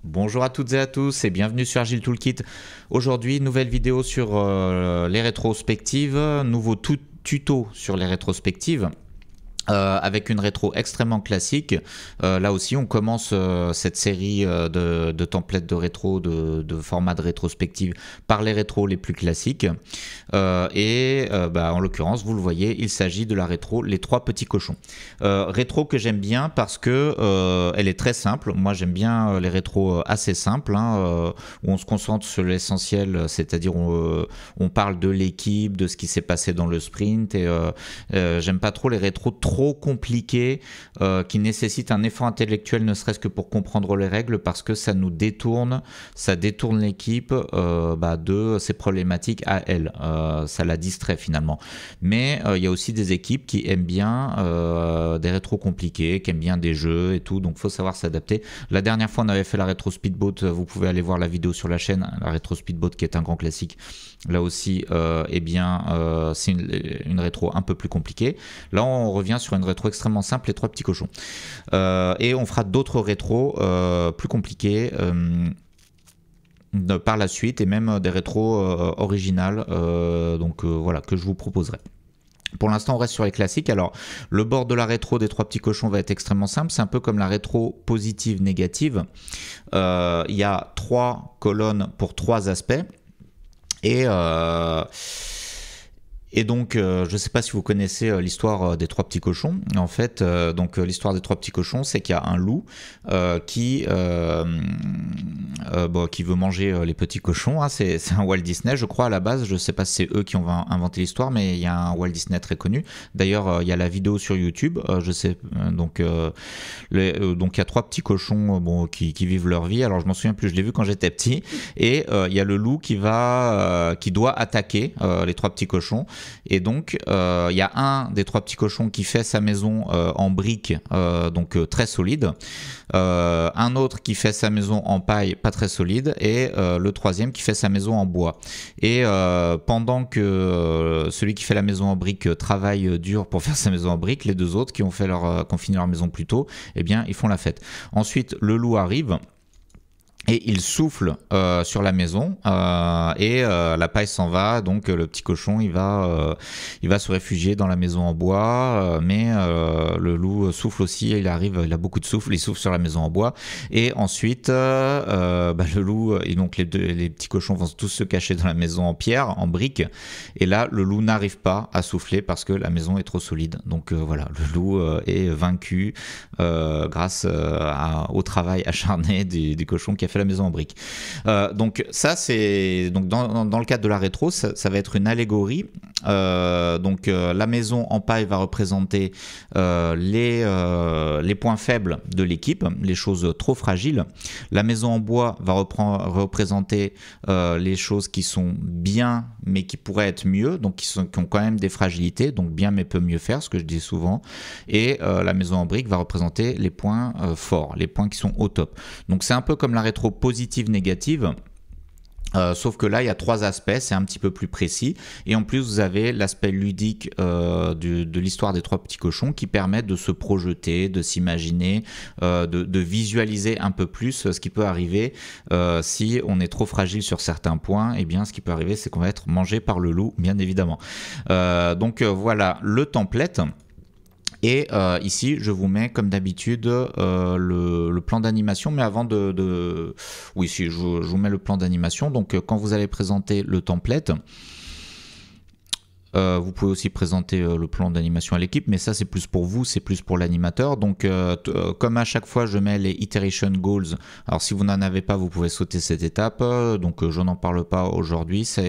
Bonjour à toutes et à tous et bienvenue sur Agile Toolkit. Aujourd'hui, nouvelle vidéo sur les rétrospectives, nouveau tuto sur les rétrospectives. Avec une rétro extrêmement classique. Là aussi, on commence cette série de templates de rétro, de formats de rétrospective par les rétros les plus classiques. En l'occurrence, vous le voyez, il s'agit de la rétro Les Trois Petits Cochons. Rétro que j'aime bien parce que elle est très simple. Moi, j'aime bien les rétros assez simples, où on se concentre sur l'essentiel, c'est-à-dire on parle de l'équipe, de ce qui s'est passé dans le sprint. Et j'aime pas trop les rétros trop compliqué qui nécessite un effort intellectuel ne serait-ce que pour comprendre les règles parce que ça détourne l'équipe de ses problématiques à elle, ça la distrait finalement. Mais il y a aussi des équipes qui aiment bien des rétros compliqués, qui aiment bien des jeux et tout, donc faut savoir s'adapter. La dernière fois on avait fait la rétro speedboat, vous pouvez aller voir la vidéo sur la chaîne, la rétro speedboat qui est un grand classique. Là aussi c'est une rétro un peu plus compliquée. Là on revient sur une rétro extrêmement simple, Les Trois Petits Cochons. Et on fera d'autres rétros plus compliqués par la suite, et même des rétros originales, voilà, que je vous proposerai. Pour l'instant, on reste sur les classiques. Alors, le bord de la rétro des Trois Petits Cochons va être extrêmement simple. C'est un peu comme la rétro positive-négative. Il y a 3 colonnes pour 3 aspects. Et donc, je ne sais pas si vous connaissez l'histoire des Trois Petits Cochons. En fait, l'histoire des Trois Petits Cochons, c'est qu'il y a un loup qui veut manger les petits cochons. C'est un Walt Disney, je crois, à la base. Je ne sais pas si c'est eux qui ont inventé l'histoire, mais il y a un Walt Disney très connu. D'ailleurs, il y a la vidéo sur YouTube. Donc il y a 3 petits cochons qui vivent leur vie. Alors, je m'en souviens plus, je l'ai vu quand j'étais petit. Et il y a le loup qui doit attaquer les 3 petits cochons. Et donc, il y a un des 3 petits cochons qui fait sa maison en briques, très solide. Un autre qui fait sa maison en paille, pas très solide. Et le 3e qui fait sa maison en bois. Et pendant que celui qui fait la maison en briques travaille dur pour faire sa maison en briques, les 2 autres qui ont fini leur maison plus tôt, eh bien, ils font la fête. Ensuite, le loup arrive. Et il souffle sur la maison la paille s'en va, donc le petit cochon il va se réfugier dans la maison en bois, mais le loup souffle aussi, il a beaucoup de souffle, il souffle sur la maison en bois, et ensuite le loup et donc les petits cochons vont tous se cacher dans la maison en pierre, en briques, et là le loup n'arrive pas à souffler parce que la maison est trop solide. Donc voilà, le loup est vaincu grâce au travail acharné du cochon qui a fait la maison en briques. Donc ça c'est dans le cadre de la rétro, ça va être une allégorie. La maison en paille va représenter les points faibles de l'équipe, les choses trop fragiles. La maison en bois va représenter les choses qui sont bien mais qui pourraient être mieux, donc qui ont quand même des fragilités, donc bien mais peut mieux faire, ce que je dis souvent. Et la maison en briques va représenter les points forts, les points qui sont au top. Donc c'est un peu comme la rétro positive-négative. Sauf que là il y a 3 aspects, c'est un petit peu plus précis, et en plus vous avez l'aspect ludique de l'histoire des 3 petits cochons qui permet de se projeter, de s'imaginer, de visualiser un peu plus ce qui peut arriver si on est trop fragile sur certains points. Et bien ce qui peut arriver, c'est qu'on va être mangé par le loup, bien évidemment. Voilà le template. Et ici, je vous mets comme d'habitude le plan d'animation, mais avant oui, si, je vous mets le plan d'animation. Donc quand vous allez présenter le template, vous pouvez aussi présenter le plan d'animation à l'équipe, mais ça c'est plus pour vous, c'est plus pour l'animateur. Donc comme à chaque fois je mets les iteration goals, alors si vous n'en avez pas vous pouvez sauter cette étape, je n'en parle pas aujourd'hui. Si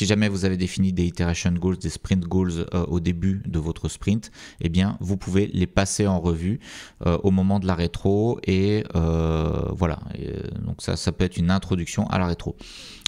jamais vous avez défini des iteration goals, des sprint goals au début de votre sprint, eh bien vous pouvez les passer en revue au moment de la rétro, et voilà. Donc ça peut être une introduction à la rétro.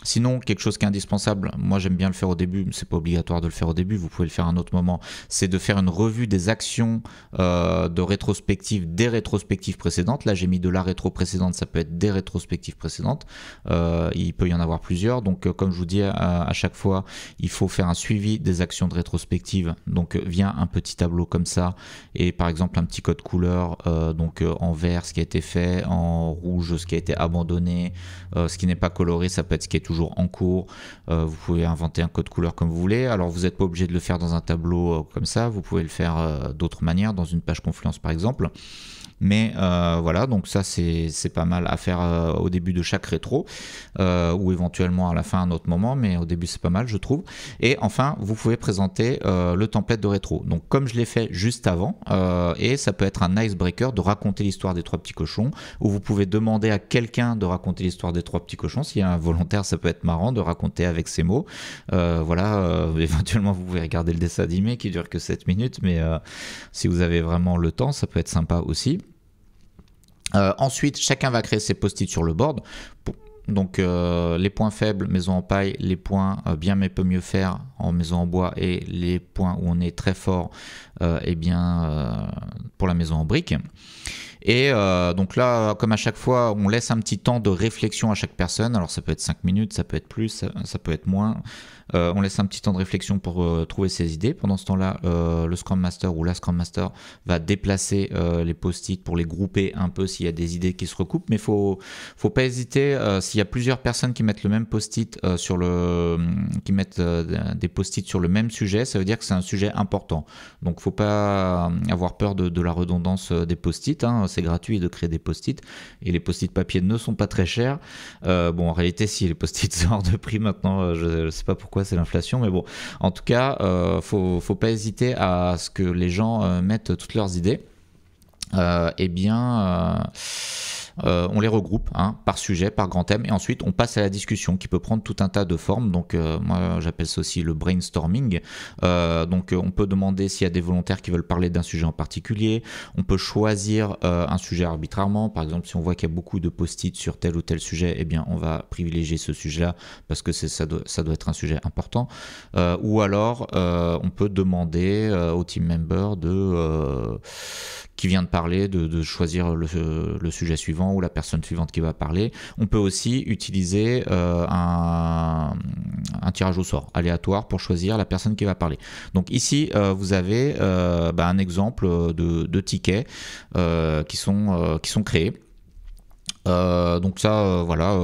Sinon, quelque chose qui est indispensable, moi j'aime bien le faire au début, mais c'est pas obligatoire de le faire au début, vous pouvez le faire à un autre moment, c'est de faire une revue des actions de rétrospective des rétrospectives précédentes. Là j'ai mis de la rétro précédente, ça peut être des rétrospectives précédentes, il peut y en avoir plusieurs, donc comme je vous dis à chaque fois, il faut faire un suivi des actions de rétrospective, donc via un petit tableau comme ça, et par exemple un petit code couleur, donc en vert ce qui a été fait, en rouge ce qui a été abandonné, ce qui n'est pas coloré, ça peut être ce qui est toujours en cours. Vous pouvez inventer un code couleur comme vous voulez. Alors vous n'êtes pas obligé de le faire dans un tableau comme ça, vous pouvez le faire d'autres manières, dans une page Confluence par exemple. Mais voilà, donc ça c'est pas mal à faire au début de chaque rétro, ou éventuellement à la fin à un autre moment, mais au début c'est pas mal je trouve. Et enfin vous pouvez présenter le template de rétro, donc comme je l'ai fait juste avant, et ça peut être un icebreaker de raconter l'histoire des 3 petits cochons, ou vous pouvez demander à quelqu'un de raconter l'histoire des 3 petits cochons, s'il y a un volontaire ça peut être marrant de raconter avec ces mots. Voilà, éventuellement vous pouvez regarder le dessin animé qui dure que 7 minutes, mais si vous avez vraiment le temps ça peut être sympa aussi. Ensuite, chacun va créer ses post-it sur le board. Donc les points faibles, maison en paille, les points bien mais peut mieux faire en maison en bois, et les points où on est très fort, eh bien pour la maison en brique. Et donc là, comme à chaque fois, on laisse un petit temps de réflexion à chaque personne. Alors ça peut être 5 minutes, ça peut être plus, ça peut être moins. On laisse un petit temps de réflexion pour trouver ses idées. Pendant ce temps-là, le Scrum Master ou la Scrum Master va déplacer les post-it pour les grouper un peu s'il y a des idées qui se recoupent. Mais faut pas hésiter, s'il y a plusieurs personnes qui mettent le même post-it qui mettent des post-it sur le même sujet, ça veut dire que c'est un sujet important. Donc faut pas avoir peur de la redondance des post-it, hein. C'est gratuit de créer des post-it, et les post-it papier ne sont pas très chers. Bon, en réalité, si les post-it sont hors de prix maintenant, je ne sais pas pourquoi, c'est l'inflation, mais bon, en tout cas, faut pas hésiter à ce que les gens mettent toutes leurs idées. Eh bien, on les regroupe par sujet, par grand thème, et ensuite on passe à la discussion qui peut prendre tout un tas de formes. Donc moi j'appelle ça aussi le brainstorming. Donc on peut demander s'il y a des volontaires qui veulent parler d'un sujet en particulier. On peut choisir un sujet arbitrairement. Par exemple, si on voit qu'il y a beaucoup de post-it sur tel ou tel sujet, eh bien on va privilégier ce sujet-là parce que ça doit être un sujet important. Ou alors on peut demander au team member qui vient de parler, de choisir le sujet suivant ou la personne suivante qui va parler. On peut aussi utiliser un tirage au sort aléatoire pour choisir la personne qui va parler. Donc ici, vous avez un exemple de tickets qui sont créés. Donc ça, voilà.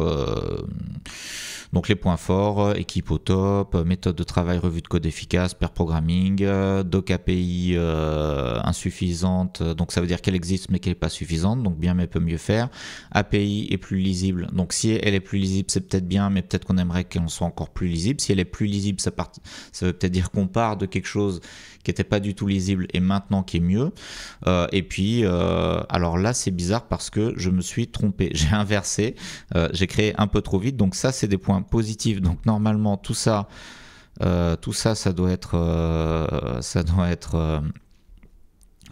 Donc les points forts, équipe au top, méthode de travail, revue de code efficace, pair programming, doc API insuffisante, donc ça veut dire qu'elle existe mais qu'elle n'est pas suffisante, donc bien mais peut mieux faire. API est plus lisible, donc si elle est plus lisible c'est peut-être bien, mais peut-être qu'on aimerait qu'elle soit encore plus lisible. Si elle est plus lisible, ça veut peut-être dire qu'on part de quelque chose qui n'était pas du tout lisible et maintenant qui est mieux. Et puis, alors là c'est bizarre parce que je me suis trompé, j'ai inversé, j'ai créé un peu trop vite, donc ça c'est des points positifs. Donc normalement tout ça ça doit être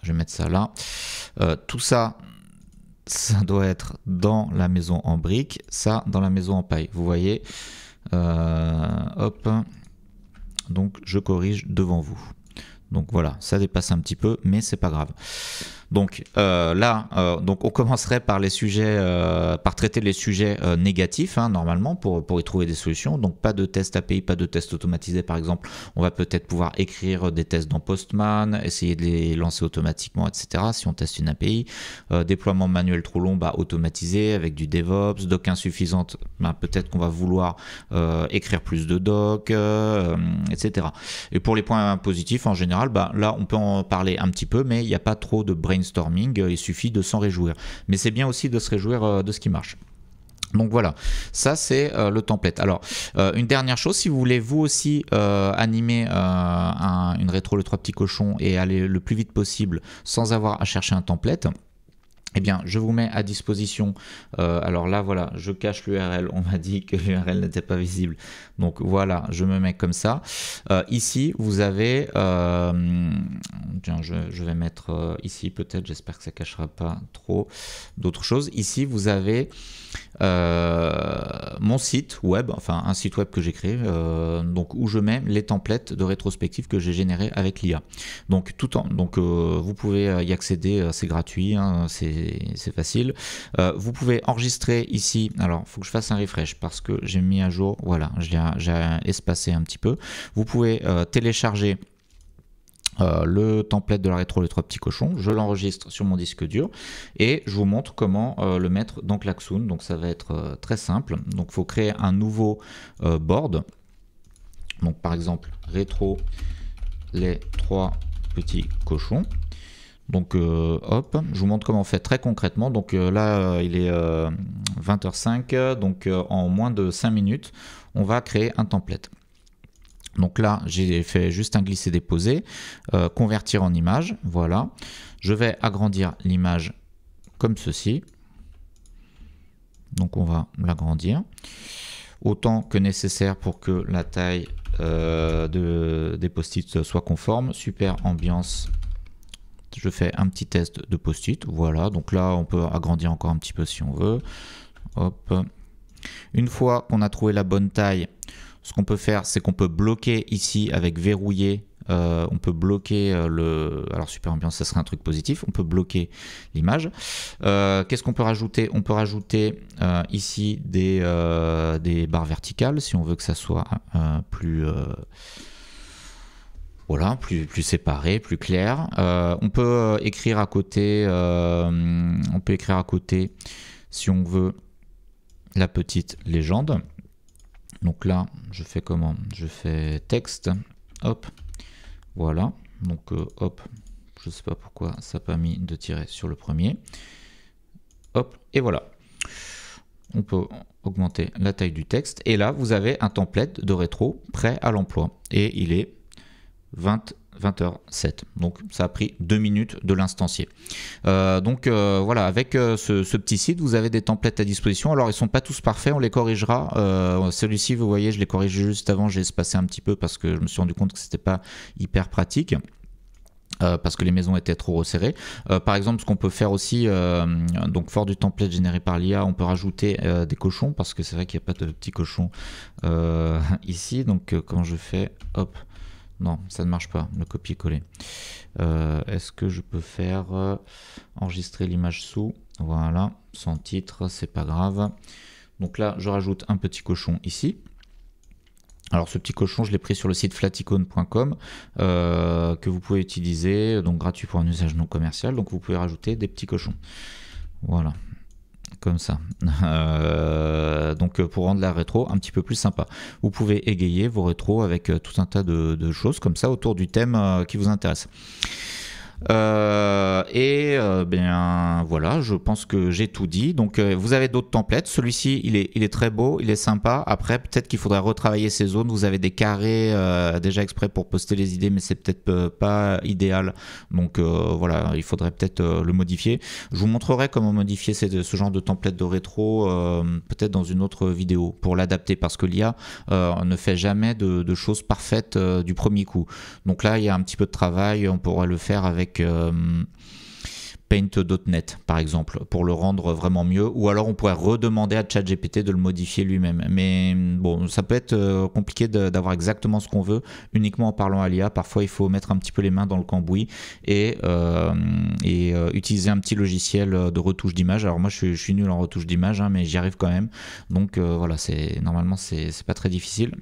je vais mettre ça là, tout ça doit être dans la maison en brique, ça dans la maison en paille, vous voyez. Hop, donc je corrige devant vous. Donc voilà, ça dépasse un petit peu, mais c'est pas grave. Donc donc on commencerait par les sujets, par traiter les sujets négatifs normalement pour y trouver des solutions. Donc pas de test API, pas de test automatisé par exemple. On va peut-être pouvoir écrire des tests dans Postman, essayer de les lancer automatiquement, etc. Si on teste une API, déploiement manuel trop long, automatisé avec du DevOps, doc insuffisante, peut-être qu'on va vouloir écrire plus de doc, etc. Et pour les points positifs en général, là on peut en parler un petit peu, mais il n'y a pas trop de brainstorming, il suffit de s'en réjouir. Mais c'est bien aussi de se réjouir de ce qui marche. Donc voilà, ça c'est le template. Alors une dernière chose, si vous voulez vous aussi animer une rétro le 3 petits cochons et aller le plus vite possible sans avoir à chercher un template, eh bien, je vous mets à disposition, alors là, voilà, je cache l'URL, on m'a dit que l'URL n'était pas visible, donc voilà, je me mets comme ça. Ici, vous avez, tiens, je vais mettre ici peut-être, j'espère que ça ne cachera pas trop d'autres choses. Ici, vous avez mon site web, enfin un site web que j'ai créé, donc où je mets les templates de rétrospective que j'ai générés avec l'IA. Donc vous pouvez y accéder, c'est gratuit, hein, c'est facile. Vous pouvez enregistrer ici. Alors, il faut que je fasse un refresh parce que j'ai mis à jour. Voilà, j'ai espacé un petit peu. Vous pouvez télécharger le template de la rétro les trois petits cochons, je l'enregistre sur mon disque dur et je vous montre comment le mettre dans Klaxoon. Donc ça va être très simple. Donc il faut créer un nouveau board. Donc par exemple rétro les trois petits cochons. Donc hop, je vous montre comment on fait très concrètement. Donc là il est 20h05, donc en moins de 5 minutes on va créer un template. Donc là, j'ai fait juste un glisser-déposer, convertir en image, voilà. Je vais agrandir l'image comme ceci. Donc on va l'agrandir autant que nécessaire pour que la taille des post-it soit conforme. Super ambiance. Je fais un petit test de post-it, voilà. Donc là, on peut agrandir encore un petit peu si on veut. Hop. Une fois qu'on a trouvé la bonne taille, ce qu'on peut faire, c'est qu'on peut bloquer ici avec verrouiller. On peut bloquer alors super ambiance, ça serait un truc positif. On peut bloquer l'image. Qu'est-ce qu'on peut rajouter? On peut rajouter ici des barres verticales si on veut que ça soit plus voilà, plus séparé, plus clair. On peut écrire à côté. Si on veut la petite légende. Donc là, je fais comment? Je fais texte, hop, voilà. Donc hop, je sais pas pourquoi ça n'a pas mis de tiret sur le premier. Hop, et voilà. On peut augmenter la taille du texte. Et là, vous avez un template de rétro prêt à l'emploi. Et il est 20h07. Donc ça a pris 2 minutes de l'instancier. Voilà, avec ce petit site, vous avez des templates à disposition. Alors ils sont pas tous parfaits, on les corrigera. Celui-ci, vous voyez, je l'ai corrigé juste avant, j'ai espacé un petit peu parce que je me suis rendu compte que c'était pas hyper pratique. Parce que les maisons étaient trop resserrées. Par exemple, ce qu'on peut faire aussi, donc fort du template généré par l'IA, on peut rajouter des cochons, parce que c'est vrai qu'il n'y a pas de petits cochons ici. Donc quand je fais, hop, non, ça ne marche pas, le copier-coller. Est-ce que je peux faire enregistrer l'image sous? Voilà, sans titre, c'est pas grave. Donc là, je rajoute un petit cochon ici. Alors ce petit cochon, je l'ai pris sur le site flaticone.com que vous pouvez utiliser, donc gratuit pour un usage non commercial. Donc vous pouvez rajouter des petits cochons. Voilà, comme ça. Donc pour rendre la rétro un petit peu plus sympa. Vous pouvez égayer vos rétros avec tout un tas de choses comme ça autour du thème qui vous intéresse. Bien voilà, je pense que j'ai tout dit. Donc vous avez d'autres templates. Celui-ci il est très beau, il est sympa. Après peut-être qu'il faudrait retravailler ces zones. Vous avez des carrés déjà exprès pour poster les idées, mais c'est peut-être pas idéal. Donc voilà, il faudrait peut-être le modifier. Je vous montrerai comment modifier ce genre de template de rétro peut-être dans une autre vidéo pour l'adapter, parce que l'IA ne fait jamais de choses parfaites du premier coup. Donc là il y a un petit peu de travail. On pourrait le faire avec Paint.net par exemple pour le rendre vraiment mieux, ou alors on pourrait redemander à ChatGPT de le modifier lui-même, mais bon, ça peut être compliqué d'avoir exactement ce qu'on veut uniquement en parlant à l'IA. Parfois il faut mettre un petit peu les mains dans le cambouis et utiliser un petit logiciel de retouche d'image. Alors moi je suis nul en retouche d'image, hein, mais j'y arrive quand même, donc voilà, normalement c'est pas très difficile.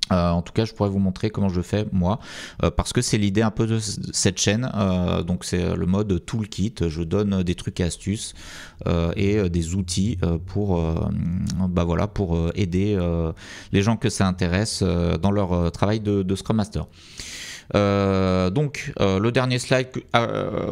En tout cas, je pourrais vous montrer comment je fais moi, parce que c'est l'idée un peu de cette chaîne. Donc c'est le mode toolkit. Je donne des trucs et astuces et des outils pour aider les gens que ça intéresse dans leur travail de Scrum Master. Le dernier slide,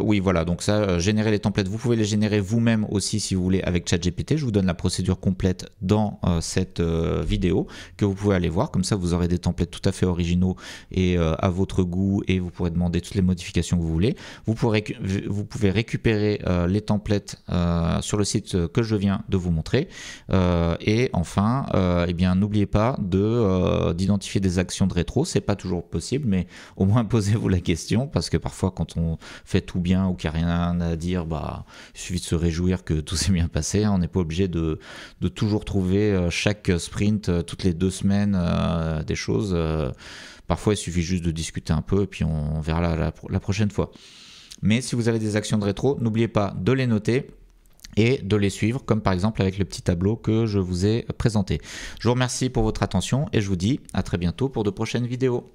oui voilà, donc ça, générer les templates, vous pouvez les générer vous-même aussi si vous voulez avec ChatGPT. Je vous donne la procédure complète dans cette vidéo que vous pouvez aller voir, comme ça vous aurez des templates tout à fait originaux et à votre goût, et vous pourrez demander toutes les modifications que vous voulez. Vous pouvez récupérer les templates sur le site que je viens de vous montrer, et enfin eh bien n'oubliez pas d'identifier des actions de rétro. C'est pas toujours possible, mais au moins posez-vous la question, parce que parfois quand on fait tout bien ou qu'il n'y a rien à dire, bah, il suffit de se réjouir que tout s'est bien passé. On n'est pas obligé de toujours trouver chaque sprint, toutes les 2 semaines, des choses. Parfois il suffit juste de discuter un peu et puis on verra la prochaine fois. Mais si vous avez des actions de rétro, n'oubliez pas de les noter et de les suivre, comme par exemple avec le petit tableau que je vous ai présenté. Je vous remercie pour votre attention et je vous dis à très bientôt pour de prochaines vidéos.